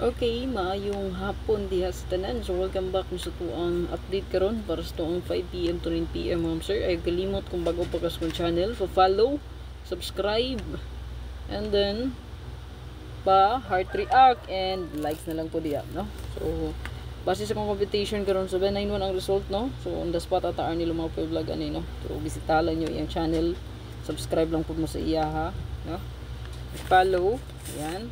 Okay, maayong hapon diha sa tanan. So welcome back sa tuang update karon para sa tuang 5 PM to 9 PM, ma'am sir. Ay kalimot kung bago pa kas kong channel, so follow, subscribe, and then pa heart react and likes na lang po diya, no? So base sa kong competition karon, so 791 ang result, no? So on the spot ataar nila mga vlog ani, no? So bisitalan nyo iyang channel, subscribe lang po mo sa iya, ha, no? Follow, yan.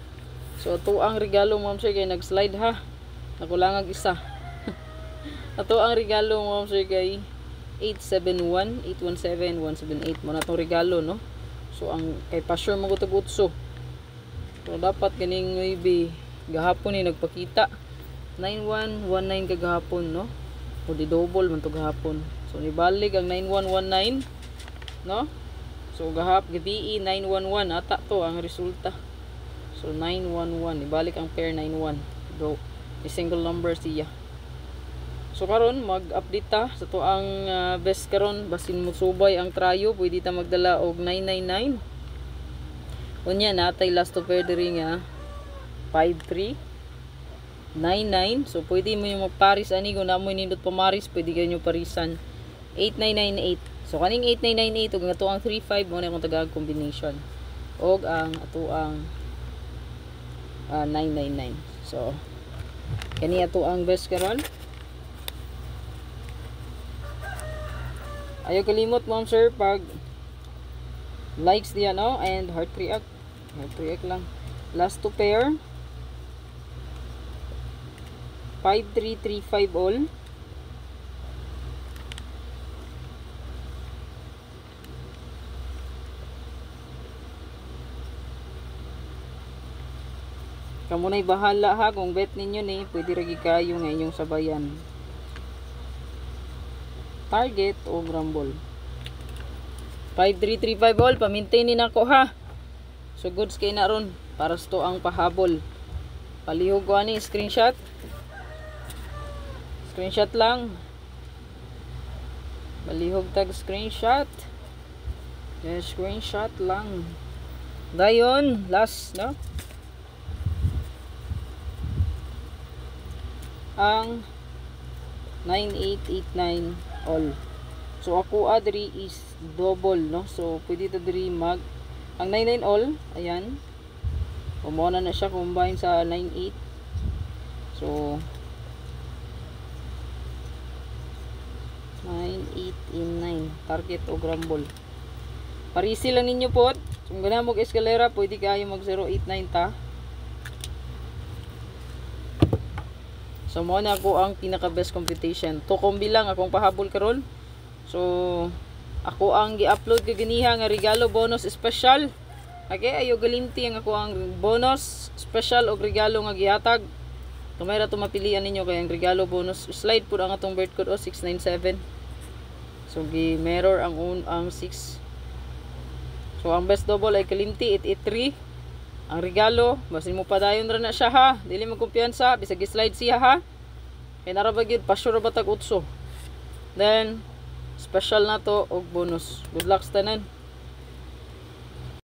So ato ang regalo, ma'am sir, kay nag-slide ha. Nakulangag isa. Ato ang regalo, ma'am sir, kay 871 817 178 mo na tong regalo, no? So ang kay pa-sure mo gutog utso. So dapat ganing maybe gahapon ni nagpakita 9119 kagahapon, no? O di double man to gahapon. So nibalik ang 9119, no? So gabi 911 ata to ang resulta. So 911, ibalik ang pair 91. Go. May single number siya. So karon mag-update ta sa to ang best karon, basin mo subay ang trayo, pwede ta magdala og 999. Unya natay last to pair diri nga 5399. So pwede mo yung magparis ani kung namo nindot pamaris, pwede kayo parisan 8998. So kaning 8998 ug ato ang 35 mo na akong tagag combination. Og ang ato ang 999. So kani ato ang best karon. Ayaw kalimot, ma'am sir, pag likes diya, no, and heart react lang. Last to pair 5335 all. Kamu na'y bahala ha, kung bet ninyo ni, pwede ragi kayo nga inyong sabayan. Target o rumble. 5335 all, pamintainin ako ha. So goods kay na ron, para sa to ang pahabol. Palihog ko ani, screenshot. Screenshot lang. Palihog tag screenshot. Yes, screenshot lang. Dayon, last, no? Ang 9889 all. So ako adri is double, no? So pwede ta diri mag ang 99 all, ayan. Umuna na siya combine sa 98. So 9889 target o grumble. Parisi lang ninyo po. Kung ganun mo eskalera, pwede kayo mag 089 ta. So mo na ako ang pinaka best competition. To kombi lang akong pahabol karon. So ako ang gi-upload kay ganiha nga regalo bonus special. Okay, ayo galimti ang ako ang bonus special og regalo nga gihatag. Tumay ra to mapilian ninyo kay ang regalo bonus. Slide pud ang atong birth code 697. So gi-mirror ang 6. So ang best double ay kalimti 883. Ang regalo, basin mo pa dayon ra na siya ha. Dili mo kumpiyansa, bisag slide siya ha. Kay nara ba gyud pa-sure ba tag utso. Then special na to og bonus. Good luck sa tanan.